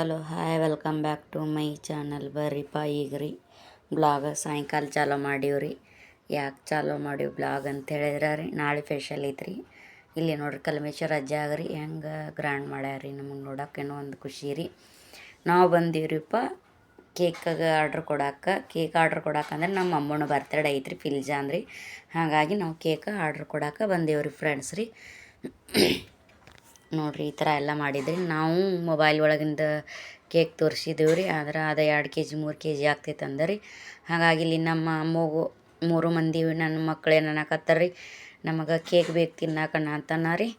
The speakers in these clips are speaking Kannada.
Hello hi welcome back to my channel. ಬರ್ರಿಪ್ಪ ಈಗ ರೀ ಬ್ಲಾಗ್ ಸಾಯಂಕಾಲ ಚಾಲೂ ಮಾಡೀವ್ರಿ. ಯಾಕೆ ಚಾಲೂ ಮಾಡೀವಿ ಬ್ಲಾಗ್ ಅಂತ ಹೇಳಿದ್ರೆ ರೀ ನಾಳೆ ಫೇಶಿಯಲ್ ಐತ್ರಿ. ಇಲ್ಲಿ ನೋಡ್ರಿ ಕಲ್ಮೇಶ್ವರ ಅಜ್ಜ ಆಗ್ರಿ ಹೆಂಗೆ ಗ್ರ್ಯಾಂಡ್ ಮಾಡ್ಯಾರಿ. ನಮಗೆ ನೋಡೋಕ್ಕೇನೋ ಒಂದು ಖುಷಿ ರೀ. ನಾವು ಬಂದೀವ್ರಿಪ್ಪ ಕೇಕಾಗ ಕೇಕ್ ಆರ್ಡ್ರ್ ಕೊಡಾಕಂದ್ರೆ ನಮ್ಮ ಅಮ್ಮನ ಬರ್ತಡೇ ಐತ್ರಿ ಫಿಲ್ಜಾ ಅಂದ್ರಿ. ಹಾಗಾಗಿ ನಾವು ಕೇಕ್ ಆರ್ಡ್ರ್ ಕೊಡಾಕ ಬಂದೇವ್ರಿ ಫ್ರೆಂಡ್ಸ್ ರೀ. ನೋಡಿರಿ ಈ ಥರ ಎಲ್ಲ ಮಾಡಿದ್ರಿ. ನಾವು ಮೊಬೈಲ್ ಒಳಗಿಂದ ಕೇಕ್ ತೋರಿಸಿದ್ದೀವಿ ರೀ. ಆದ್ರೆ ಅದು 2 kg 3 kg ಆಗ್ತೈತೆ ಅಂದರಿ. ಹಾಗಾಗಿ ಇಲ್ಲಿ ನಮ್ಮ ಅಮ್ಮಗೂ 3 ಮಂದಿ ನನ್ನ ಮಕ್ಳು ಏನು ಅನ್ನಕತ್ತಾರ ರೀ, ನಮಗೆ ಕೇಕ್ ಬೇಕು ತಿನ್ನಾಕಣ ಅಂತನ ರೀ.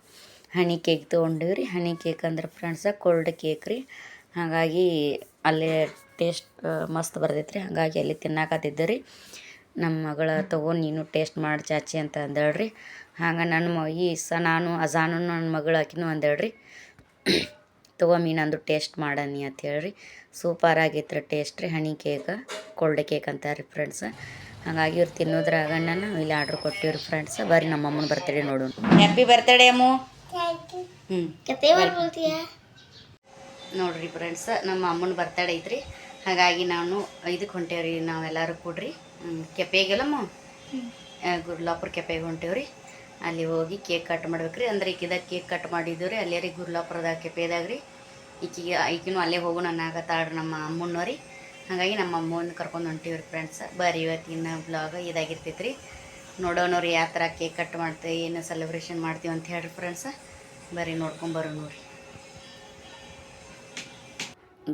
ಹನಿ ಕೇಕ್ ತೊಗೊಂಡಿವಿ ರೀ. ಹನಿ ಕೇಕ್ ಅಂದ್ರೆ ಫ್ರೆಂಡ್ಸ ಕೋಲ್ಡ್ ಕೇಕ್ ರೀ. ಹಾಗಾಗಿ ಅಲ್ಲೇ ಟೇಸ್ಟ್ ಮಸ್ತ್ ಬರ್ತೈತೆ ರೀ. ಹಾಗಾಗಿ ಅಲ್ಲಿ ತಿನ್ನಾಕತ್ತಿದ್ದೆ ರೀ. ನಮ್ಮ ಮಗಳ ತಗೋ ನೀನು ಟೇಸ್ಟ್ ಮಾಡಿ ಚಾಚಿ ಅಂತ ಅಂದೇಳ್ರಿ. ಹಾಗೆ ನಾನು ಅಜಾನು ನನ್ನ ಮಗಳು ಆಕಿನೂ ಅಂದೇಳ್ರಿ ತಗೋ ಮೀನಂದು ಟೇಸ್ಟ್ ಮಾಡನಿ ಅಂತ ಹೇಳ್ರಿ. ಸೂಪರ್ ಆಗೈತೆ ರೀ ಟೇಸ್ಟ್ ರೀ. ಹನಿ ಕೇಕ್ ಕೋಲ್ಡ್ ಕೇಕ್ ಅಂತಾರೆ ರೀ ಫ್ರೆಂಡ್ಸ್. ಹಾಗಾಗಿ ಇವ್ರು ತಿನ್ನೋದ್ರಾಗ ನಾವು ಇಲ್ಲಿ ಆರ್ಡ್ರ್ ಕೊಟ್ಟಿವ್ರಿ ಫ್ರೆಂಡ್ಸ್. ಬರ್ರಿ ನಮ್ಮ ಅಮ್ಮನ ಬರ್ತಡೇ ನೋಡೋಣ. ಹ್ಯಾಪಿ ಬರ್ತಡೇ ಅಮ್ಮು. ನೋಡ್ರಿ ಫ್ರೆಂಡ್ಸ್ ನಮ್ಮ ಅಮ್ಮನ ಬರ್ತಡೇ ಐತ್ರಿ. ಹಾಗಾಗಿ ನಾನು ಇದಕ್ಕೆ ಹೊಂಟೇವ್ರಿ. ನಾವೆಲ್ಲರೂ ಕೂಡ್ರಿ ಕೆಪೆಗೆಲ್ಲಮ್ಮ ಗುರ್ಲಾಪುರ ಕೆಪೆಗೆ ಹೊಂಟೇವ್ರಿ. ಅಲ್ಲಿ ಹೋಗಿ ಕೇಕ್ ಕಟ್ ಮಾಡ್ಬೇಕ್ರಿ. ಅಂದ್ರೆ ಈಕಿದಾಗ ಕೇಕ್ ಕಟ್ ಮಾಡಿದ್ದೀವಿ ರೀ ಅಲ್ಲೇ ರೀ ಗುರ್ಲಾಪುರದಾಗ ಕೆಪೆದಾಗ ರೀ. ಈಕಿನೂ ಅಲ್ಲೇ ಹೋಗೋಣ ಅನ್ನಕತ್ತಾಳ್ರಿ ನಮ್ಮ ಅಮ್ಮನವ್ರಿ. ಹಾಗಾಗಿ ನಮ್ಮ ಅಮ್ಮನ ಕರ್ಕೊಂಡು ಹೊಂಟೀವ್ರಿ ಫ್ರೆಂಡ್ಸ್. ಬರ್ರಿ ಇವತ್ತಿನ ಬ್ಲಾಗ್ ಇದಾಗಿರ್ತೈತೆ ರೀ. ನೋಡೋಣವ್ರಿ ಯಾವ ಥರ ಕೇಕ್ ಕಟ್ ಮಾಡ್ತೀವಿ ಏನು ಸೆಲೆಬ್ರೇಷನ್ ಮಾಡ್ತೀವಿ ಅಂತ ಹೇಳ್ರಿ ಫ್ರೆಂಡ್ಸ. ಬರ್ರಿ ನೋಡ್ಕೊಂಬರೋ ನೋಡ್ರಿ.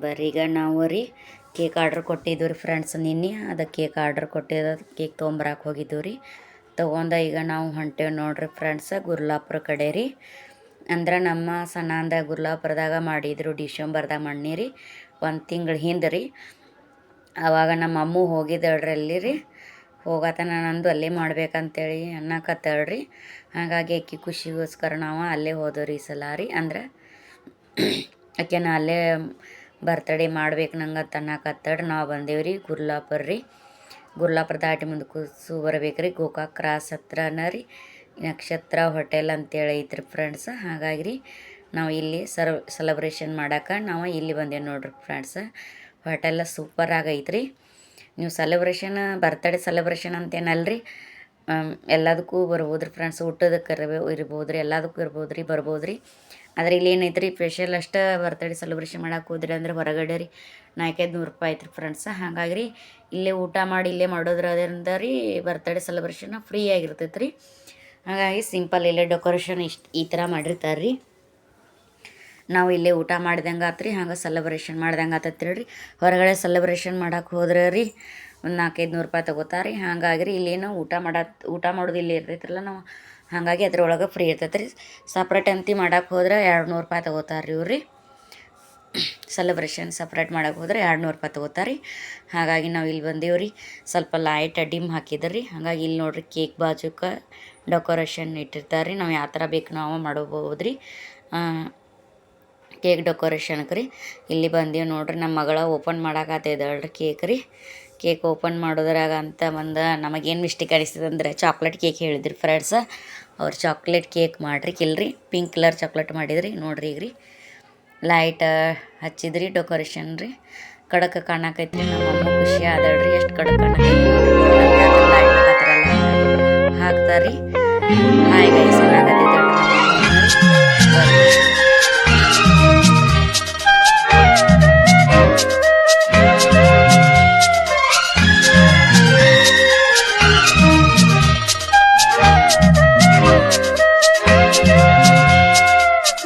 ಬರ್ರಿ ಈಗ ನಾವು ರೀ ಕೇಕ್ ಆರ್ಡ್ರ್ ಕೊಟ್ಟಿದ್ದೀವಿ ರೀ ಫ್ರೆಂಡ್ಸ್. ನಿನ್ನೆ ಅದಕ್ಕೆ ಕೇಕ್ ಆರ್ಡ್ರ್ ಕೊಟ್ಟಿದ್ದು ಕೇಕ್ ತೊಗೊಂಬರಕ್ಕೆ ಹೋಗಿದ್ದೀವಿ ರೀ. ತೊಗೊಂಡ ಈಗ ನಾವು ಹೊಂಟೇವೆ ನೋಡ್ರಿ ಫ್ರೆಂಡ್ಸ ಗುರ್ಲಾಪುರ ಕಡೆ ರೀ. ಅಂದ್ರೆ ನಮ್ಮ ಸಣ್ಣಂದ ಗುರ್ಲಾಪುರದಾಗ ಮಾಡಿದ್ರು ಡಿಸೆಂಬರ್ದಾಗ ಮಾಡೀನಿ 1 ತಿಂಗಳ ಹಿಂದೆ ರೀ. ಆವಾಗ ನಮ್ಮ ಅಮ್ಮ ಹೋಗಿದ್ದಾಳ್ರಿ ಅಲ್ಲಿ ರೀ. ಹೋಗತನ ನಂದು ಅಲ್ಲೇ ಮಾಡ್ಬೇಕಂತೇಳಿ ಅನ್ನಕತ್ತಾಳ್ರಿ. ಹಾಗಾಗಿ ಆಕಿ ಖುಷಿಗೋಸ್ಕರ ನಾವು ಅಲ್ಲೇ ಹೋದವ್ರಿ ಈ ಸಲ ರೀ. ಅಂದ್ರೆ ಆಕೆನ ಅಲ್ಲೇ ಬರ್ತಡೇ ಮಾಡ್ಬೇಕು ನಂಗೆ ಅಂತ ಅನ್ನಕತ್ತಾಳ್ರಿ. ನಾವು ಬಂದೇವ್ರಿ ರೀ ಗುರ್ಲಾಪುರ ರೀ. ಗುರ್ಲಾಪುರ ದಾಟಿ ಮುಂದೆ ಬರ್ಬೇಕು ರೀ. ಗೋಕಾಕ್ ಕ್ರಾಸ್ ಹತ್ರನ ರೀ ನಕ್ಷತ್ರ ಹೋಟೆಲ್ ಅಂತೇಳಿ ಐತ್ರಿ ಫ್ರೆಂಡ್ಸ್. ಹಾಗಾಗಿ ರೀ ನಾವು ಇಲ್ಲಿ ಸೆಲೆಬ್ರೇಷನ್ ಮಾಡೋಕೆ ನಾವು ಇಲ್ಲಿ ಬಂದೇವೆ ನೋಡ್ರಿ ಫ್ರೆಂಡ್ಸ್. ಹೋಟೆಲ್ಲ ಸೂಪರ್ ಆಗೈತ್ರಿ. ನೀವು ಬರ್ತಡೇ ಸೆಲೆಬ್ರೇಷನ್ ಅಂತೇನಲ್ರಿ, ಎಲ್ಲದಕ್ಕೂ ಬರ್ಬೋದು ರೀ ಫ್ರೆಂಡ್ಸ್. ಊಟದಕ್ಕೆ ಇರ್ಬೋದು ರೀ, ಎಲ್ಲದಕ್ಕೂ ಇರ್ಬೋದು ರೀ, ಬರ್ಬೋದು ರೀ. ಆದರೆ ಇಲ್ಲಿ ಏನೈತೆ ರೀ ಸ್ಪೆಷಲ್ ಅಷ್ಟೇ ಬರ್ತಡೇ ಸೆಲೆಬ್ರೇಷನ್ ಮಾಡಕ್ಕೆ ಹೋದ್ರಿ ಅಂದ್ರೆ ಹೊರಗಡೆ ರೀ 400-500 ರೂಪಾಯಿ ಐತ್ರಿ ಫ್ರೆಂಡ್ಸ್. ಹಾಗಾಗಿ ರೀ ಇಲ್ಲೇ ಊಟ ಮಾಡಿ ಇಲ್ಲೇ ಮಾಡೋದ್ರಿಂದ ರೀ ಬರ್ತಡೇ ಸೆಲೆಬ್ರೇಷನ್ ಫ್ರೀ ಆಗಿರ್ತೈತೆ ರೀ. ಹಾಗಾಗಿ ಸಿಂಪಲ್ ಇಲ್ಲೇ ಡೆಕೋರೇಷನ್ ಈ ಥರ ಮಾಡಿರ್ತಾರೆ ರೀ. ನಾವು ಇಲ್ಲೇ ಊಟ ಮಾಡ್ದಂಗೆ ಆತ್ರಿ. ಹಂಗೆ ಸೆಲೆಬ್ರೇಷನ್ ಮಾಡ್ದಂಗೆ ಆತೈತ್ರಿ ರೀ. ಹೊರಗಡೆ ಸೆಲೆಬ್ರೇಷನ್ ಮಾಡೋಕೆ ಹೋದ್ರೆ ರೀ ಒಂದು 400-500 ರೂಪಾಯಿ ತೊಗೋತಾರೆ ರೀ. ಹಾಗಾಗಿ ರೀ ಇಲ್ಲೇನು ಊಟ ಮಾಡೋದು ಇಲ್ಲಿ ಇರ್ತೈತ್ರಲ್ಲ ನಾವು, ಹಾಗಾಗಿ ಅದ್ರೊಳಗೆ ಫ್ರೀ ಇರ್ತೈತೆ ರೀ. ಸಪ್ರೇಟ್ ಅಂತಿ ಮಾಡೋಕೆ ಹೋದ್ರೆ 200 ರೂಪಾಯಿ ತೊಗೋತಾರೆ ರೀ ಇವ್ರು ರೀ. ಸೆಲೆಬ್ರೇಷನ್ ಸಪ್ರೇಟ್ ಮಾಡೋಕೆ ಹೋದ್ರೆ 200 ರೂಪಾಯಿ ತೊಗೋತಾರೆ ರೀ. ಹಾಗಾಗಿ ನಾವು ಇಲ್ಲಿ ಬಂದೀವಿ ರೀ. ಸ್ವಲ್ಪ ಲೈಟ್ ಡಿಮ್ ಹಾಕಿದ್ರು ರೀ. ಹಾಗಾಗಿ ಇಲ್ಲಿ ನೋಡಿರಿ ಕೇಕ್ ಬಾಜುಕ್ಕೆ ಡೆಕೋರೇಷನ್ ಇಟ್ಟಿರ್ತಾರೆ ರೀ. ನಾವು ಯಾವ ಥರ ಬೇಕು ನಾವು ಮಾಡ್ಬೋದು ರೀ ಕೇಕ್ ಡೆಕೋರೇಷನ್ಗೆ ರೀ. ಇಲ್ಲಿ ಬಂದೀವಿ ನೋಡ್ರಿ. ನಮ್ಮ ಮಗಳ ಓಪನ್ ಮಾಡಾಕತ್ತಿದ್ದಾಳ್ರಿ ಕೇಕ್ ರೀ. ಕೇಕ್ ಓಪನ್ ಮಾಡೋದ್ರಾಗ ಅಂತ ನಮಗೇನು ಮಿಸ್ಟೇಕ್ ಅನಿಸ್ತದೆ ಅಂದರೆ ಚಾಕ್ಲೇಟ್ ಕೇಕ್ ಹೇಳಿದ್ರಿ ಫ್ರೆಂಡ್ಸ. ಅವ್ರು ಚಾಕ್ಲೇಟ್ ಕೇಕ್ ಮಾಡಿರಿ ಕಿಲ್ರಿ ಪಿಂಕ್ ಕಲರ್ ಚಾಕ್ಲೇಟ್ ಮಾಡಿದ್ರಿ. ನೋಡ್ರಿ ಈಗ ರೀ ಲೈಟ್ ಹಚ್ಚಿದ್ರಿ ಡೆಕೋರೇಷನ್ ರೀ. ಕಡಕ ಕಾಣಕೈತ್ರಿ. ನಮ್ಮ ಅಮ್ಮ ಖುಷಿ ಆದಳ್ರಿ. ಎಷ್ಟು ಕಡಕ್ ಕಾಣಕೈತಿ ಲೈಟ್ ಆ ಥರ ಎಲ್ಲ ಹಾಕ್ತಾರ್ರಿ. ಹಾಯ್ ಗೈಸ್ ಅನ್ನಕತ್ತಿದ್ದಾಳ್ರಿ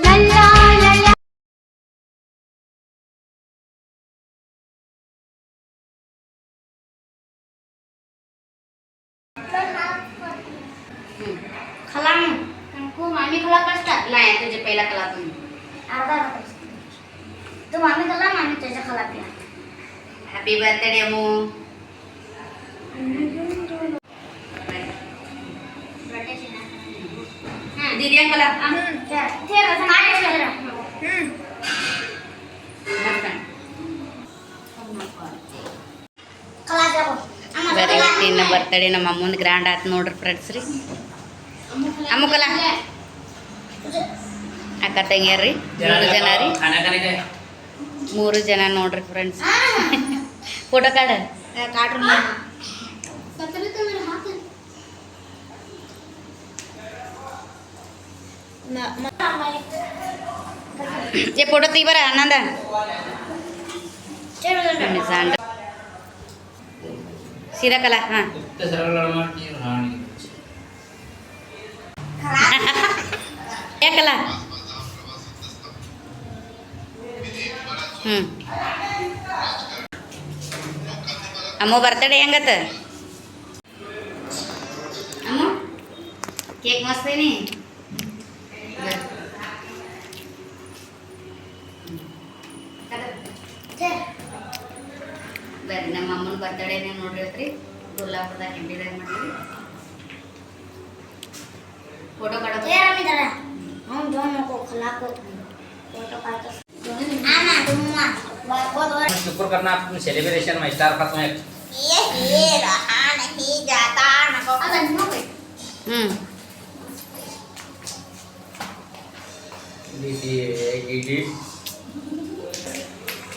ನಮ್ಮ ಅಮ್ಮ. खला हमको मामी खला पास्ता लाया तुझे पहला खला आधा तू मामी खला मामी तुझे खला पिया. हैप्पी बर्थडे अम्मू. दीदी खला ठीक है समाज चल रहा खला जाओ. बरे ಇವತ್ತಿನ ಬರ್ತಡೇ ನಮ್ಮ ಅಮ್ಮನ ಗ್ರ್ಯಾಂಡ್ ಆಯ್ತು ನೋಡ್ರಿ ಫ್ರೆಂಡ್ಸ್ ರೀ. ಅಮ್ಮಕಲ್ಲ ಅಕ್ಕ ತಂಗಿಯರ್ ರೀ 3 ಜನ ರೀ. 3 ಜನ ನೋಡ್ರಿ ಫ್ರೆಂಡ್ಸ್. ಫೋಟೋ ಕಾಡ್ರಿ. ಫೋಟೋ ತೀ ಬರ ಆನಂದ ಸೀದಾ ಕಲಾ. ಹಾಂ ಯಾಕಲ್ಲ ಅಮ್ಮ ಬರ್ತಡೇ ಹೆಂಗತ್ತ ಅಮ್ಮ? ಕೇಕ್ ಮಸ್ತ್ ಏನಿ. ಬರ್ರಿ ನಮ್ಮ ಅಮ್ಮನ ಬರ್ತಡೇನೇ ನೋಡ್ರಿ ಐತ್ರಿ. ಗುಲ್ಲಾಪುರದಾಗ ಹಿಂಡಿದಾಗ ಮಾಡಿದ್ವಿ. ಫೋಟೋ ಕಾಡೋದು शुक्र करना अपनी सेलिब्रेशन में स्टार खत्म है। ये रहा नहीं जाता नको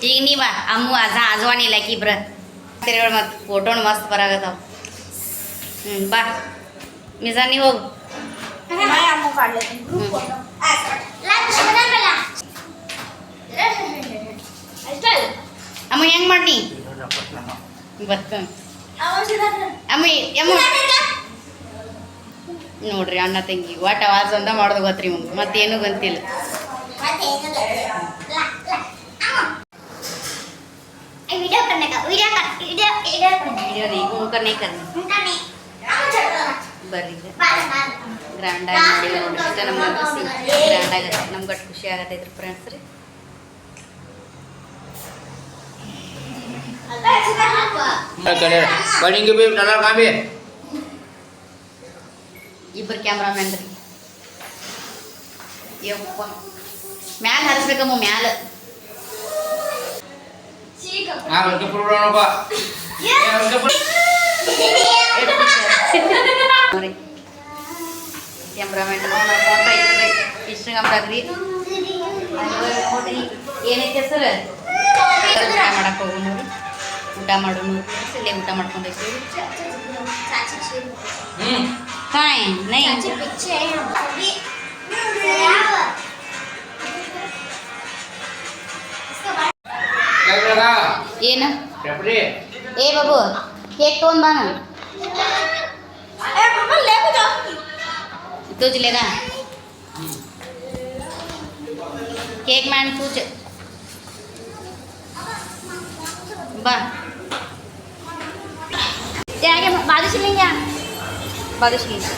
ಈಗ ನೀವ ಅಮ್ಮು ಆಜವಾನಿಲ್ಲ ಇಬ್ರ ಮತ್ತು ಫೋಟೋನು ಮಸ್ತ್ ಬರಾಗತ್ತಾವ. ಬಾ ಮಿಜಾ ನೀವು ಹೋಗು. ಅಮ್ಮ ಹೆಂಗ್ ಮಾಡಿ ಬತ್ತ ಅಮ್ಮ ನೋಡ್ರಿ ಅಣ್ಣ ತಂಗಿ ಒಟ್ಟು ಆವಾಜ್ ಅಂತ ಮಾಡೋದು ಗೊತ್ತ್ರಿ ಮತ್ತೇನು ಗೊತ್ತಿಲ್ಲ. ಬರ್ರಿ ಗ್ರ್ಯಾಂಡಾಗಿ ಮಾಡಿ ನೋಡ್ರಿ. ನಮ್ಗೆ ಗ್ರ್ಯಾಂಡ್ ಆಗತ್ತೆ, ನಮ್ಗೆ ಅಷ್ಟು ಖುಷಿ ಆಗತ್ತೈತ್ರಿ ಫ್ರೆಂಡ್ಸ್ ರೀ. ಇಬ್ಬರು ಕ್ಯಾಮ್ರಾಮ್ಯಾನ್ ರೀ. ಯಪ್ಪ ಮ್ಯಾಲ ಹರಿಸ್ಬೇಕಮ್ಮ ಮ್ಯಾಲ. ಕ್ಯಾಮ್ರಾಮ್ಯಾನ್ ಇನ್ಸ್ಟಾಗ್ರಾಮ್ದಾಗ್ರಿ ಏನೈತೆ ಸರ್ ಊಟ ಮಾಡಕ್ಕೆ ಹೋಗು ನೋಡಿ. ಊಟ ಮಾಡು ನೋಡಿ ಇಲ್ಲೇ ಊಟ ಮಾಡ್ಕೊಂಡೈತಿ. ಫೈನ್ ನೈ ಏನು ಏ ಬಾಬು ಕೇಕ್ ತೊಗೊಂಡ್ ಬಾ. तुझ लेना केक मैन तुझ बा आगे बारिश लेंगे बारिश लेंगे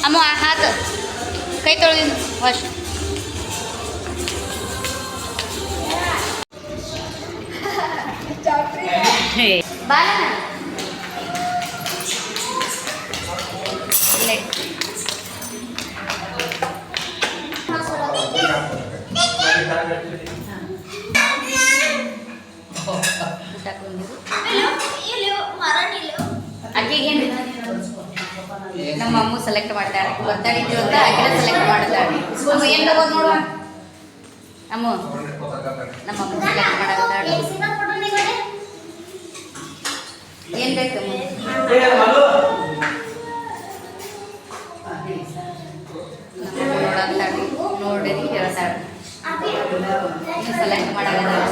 अम्मू हाथ कई ತೊಳೆದಿ ವಾಶ್ ಬಾಲ ಅಕ್ಕಿಗೇನು ನಮ್ಮ ಅಮ್ಮ ಸೆಲೆಕ್ಟ್ ಮಾಡ್ತಾಳೆ. ಗೊತ್ತಾಗಿತ್ತು ಅಂತ ಅಕ್ಕಿನ ಸೆಲೆಕ್ಟ್ ಮಾಡ್ತಾಳೆ. ಅಮ್ಮ ಏನು ತಗೋದು ನೋಡುವ ಅಮ್ಮ ನಮ್ಮ ಅಮ್ಮ ಸೆಲೆಕ್ಟ್ ಮಾಡಾಕತ್ತಾಳೆ. ಏನು ಬೇಕು ನೋಡಂತಾಳೆ ನೋಡಿ ಹೇಳ್ತಾಳೆ. ಸೆಲೆಕ್ಟ್ ಮಾಡಾಕತ್ತಾಳೆ.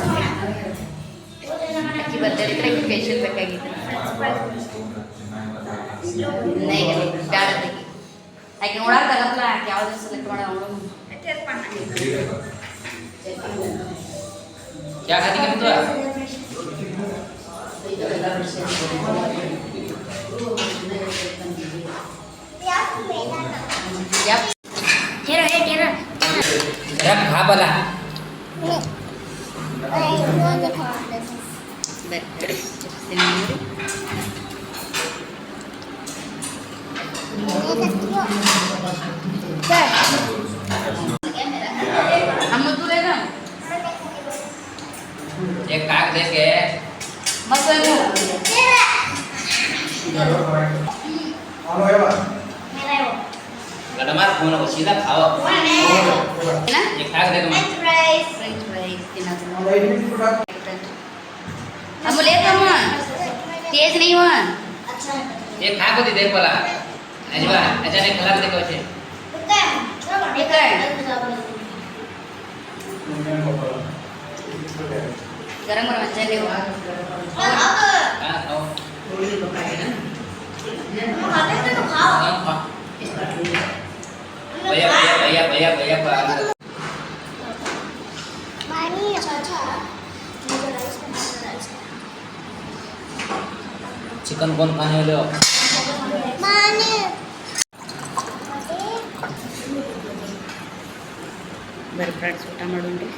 ಅಕ್ಕಿ ಬರ್ತಾಳೆ ಅಕ್ಕಿ ಫೇಶಿಯಲ್ ಬೇಕಾಗಿತ್ತು. ಬ್ಯಾಡ ಆಕೆ ನೋಡಾಕಲ್ಲ ಆಕೆ ಯಾವ್ದು ಸೆಲೆಕ್ಟ್ ಮಾಡ क्या खाती है तू? रख खा बला एक काग देके मेरा है वो गडमार फोन हो सीधा खाओ ना एक खाक दे तुम फ्रेंच फ्राइज ಫ್ರೆಂಚ್ ಫ್ರೈಸ್ ತಿನ್ನೋದು अमूल एक हम तेज नहीं हुआ अच्छा है एक खाक होती देख बोला अजवा अचानक खराब देखो छे ठीक है गरम गरम अच्छा ले हुआ हां खाओ तो खाओ भैया पानी अच्छा चिकन कौन खाने वाले हो पानी बरं फ्रेंड्स ಊಟ ಮಾಡೋಣ್ರಿ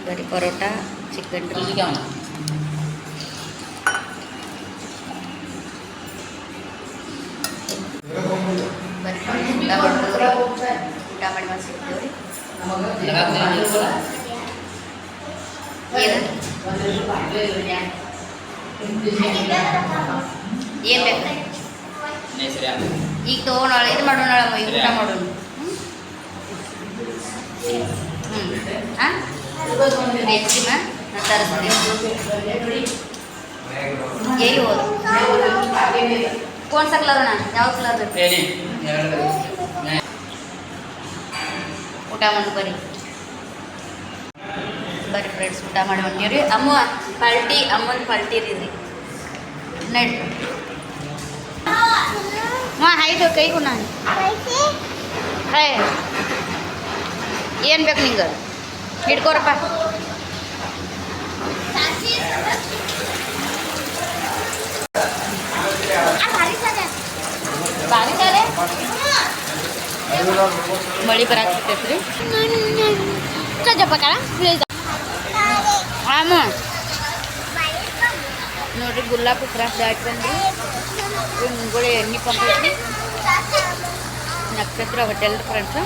बरी ಪರೋಟ ಚಿಕನ್ तुझे क्या होना ಬರಿ ಊಟ ಮಾಡಿದ್ರಿ ಊಟ ಮಾಡಿ ಮತ್ತೆ ಸಿಗ್ತೀವ್ರಿ लगा दे बोला ಏನು ಏನು ಬೇಕು नहीं सर यार ಈಗ ತೊಗೊಂಡಾಳ ಇದು ಮಾಡೋಣ ಈಗ ಊಟ ಮಾಡೋಣ ಹಾಂ ರೇಸಿಮಾ ನಾನು ತರಿಸ್ತೀನಿ ಎಲ್ಲಿ ಹೋದು ಕೋನ್ सा कलर होना ಯಾವ ಕಲರ್ ಬೇಕು नहीं नहीं ಊಟ ಮಾಡಿ ಬರ್ರಿ ಬರ್ರಿ ಫ್ರೆಂಡ್ಸ್ ಊಟ ಮಾಡಿ ಹೊಂಟೀವ್ರಿ ಅಮ್ಮ ಪಾಲ್ಟಿ ಅಮ್ಮನ ಪಾಲ್ಟಿ ರೀ ನಡಿ ಹಾಂ ಆಯ್ತು ಕೈ ಗುಣ ಹಾಯ್ ಏನು ಬೇಕು ನಿಂಗೆ ಹಿಡ್ಕೋರಪ್ಪ ಬಾರಿ ಸಾರೆ ಮಳೆ ಬರಾಕತ್ತೈತ್ರಿ ಆಮ ನೋಡ್ರಿ ಗುಲ್ಲಾಪುರ ಕ್ರಾಸ್ ದಾಟ್ ಬಂದ್ರಿ ಮುಂಗುಳಿ ಎಣ್ಣೆ ಪಂಪ್ ಐತ್ರಿ ನಕ್ಷತ್ರ ಹೋಟೆಲ್ ಫ್ರೆಂಡ್ಸ್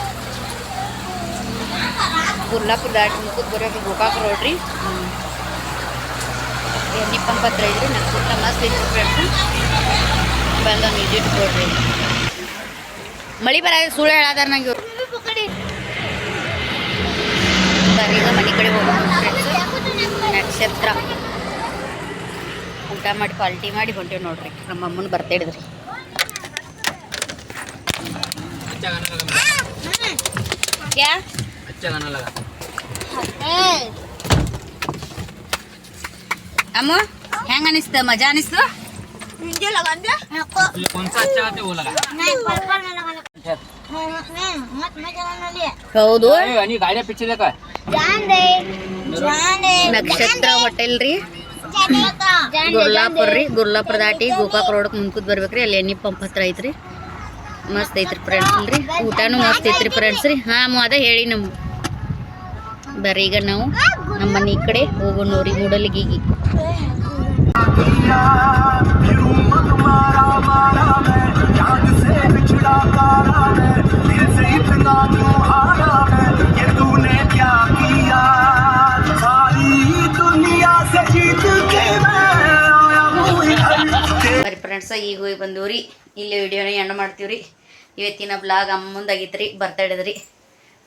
ಗುಲ್ಲಾಪುರ ದಾಟ್ ಮುಖದ ಬರೋಕೆ ಗೋಕಾಕ್ ರೋಡ್ ರೀ ಎಣ್ಣೆ ಪಂಪ್ ಹತ್ರ ಐತ್ರಿ ನಕ್ಷತ್ರ ಮಸ್ತ್ ಐತ್ರಿ ಫ್ರೆಂಡ್ಸ್ ಬಂದ ವಿಸಿಟ್ ಕೊಡ್ರಿ ಮಳೆ ಬರ ಸುಳ್ಳು ಹೇಳದಾರ ನಂಗೆ ಇವ್ರು ಬರ್ರಿ ಈಗ ಮನೆ ಕಡೆ ಹೋಗೋಣ ಫ್ರೆಂಡ್ಸ್ ನಕ್ಷತ್ರ ಊಟ ಮಾಡಿ ಪಾಲ್ಟಿ ಮಾಡಿ ಹೊಂಟೇವಿ ನೋಡ್ರಿ ನಮ್ಮ ಅಮ್ಮನ ಬರ್ತಾ ಹಿಡಿದ್ರಿ अच्छा गाना लगा ಕ್ಯಾ अच्छा गाना लगा ಅಮ್ಮ ಹೆಂಗ ಅನಿಸ್ತ ಮಜಾ ಅನಿಸ್ತು मुझे लगा दे तुझे कौन सा अच्छा आता है वो लगा नहीं पर्पल में लगा मत मजा ना ले ಹೌದು नहीं गाड़ी पीछे देखा जान दे ನಕ್ಷತ್ರ ಹೋಟೆಲ್ ರೀ ಗುರ್ಲಾಪುರ ರೀ ಗುರ್ಲಾಪುರ ದಾಟಿ ಗೋಕಾಕ್ ರೋಡಕ್ಕೆ ಮುಂದ್ಕೂತ್ ಬರ್ಬೇಕ್ರಿ ಅಲ್ಲಿ ಎಣ್ಣೆ ಪಂಪ್ ಹತ್ರ ಐತ್ರಿ ಮಸ್ತ್ ಐತ್ರಿ ಫ್ರೆಂಡ್ಸ್ ರೀ ಊಟನೂ ಮಸ್ತ್ ಐತ್ರಿ ಫ್ರೆಂಡ್ಸ್ ರೀ ಹಾಂ ಅದೇ ಹೇಳಿ ನಮ್ಮ ಬರ್ರಿ ಈಗ ನಾವು ನಮ್ಮ ಮನೆ ಕಡೆ ಹೋಗೋಣ ನೋಡ್ರಿ ಮೂಡಲಿಗಿಗಿ ಬರ್ರಿ ಫ್ರೆಂಡ್ಸ ಈಗ ಹೋಗಿ ಬಂದೀವ್ರಿ ಇಲ್ಲಿ ವಿಡಿಯೋನ ಎಂಡ್ ಮಾಡ್ತೀವ್ರಿ ಇವತ್ತಿನ ಬ್ಲಾಗ್ ಅಮ್ಮಂದಾಗಿತ್ತು ರೀ ಬರ್ತಡೇದ್ರಿ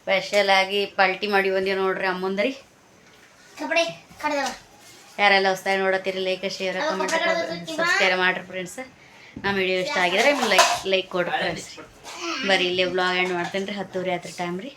ಸ್ಪೆಷಲ್ ಆಗಿ ಪಾಲ್ಟಿ ಮಾಡಿ ಬಂದೀವಿ ನೋಡ್ರಿ ಅಮ್ಮಂದ್ರಿ कपड़े खड़ दो ಯಾರೆಲ್ಲ ಹೊಸ್ದಾಗಿ ನೋಡತ್ತೀರಿ ಲೈಕ್ ಶೇರ್ ಕಮೆಂಟ್ ಸಬ್ಸ್ಕ್ರೈಬ್ ಮಾಡ್ರಿ ಫ್ರೆಂಡ್ಸ್ ನಮ್ಮ ವಿಡಿಯೋ ಇಷ್ಟ ಆಗಿದ್ರೆ ಲೈಕ್ ಕೊಡ್ರಿ ಫ್ರೆಂಡ್ಸ್ ಬರೀ ಇಲ್ಲೇ ಬ್ಲಾಗ್ ಎಂಡ್ ಮಾಡ್ತೇನೆ ರೀ 10 ಆತ್ರಿ ಟೈಮ್ ರೀ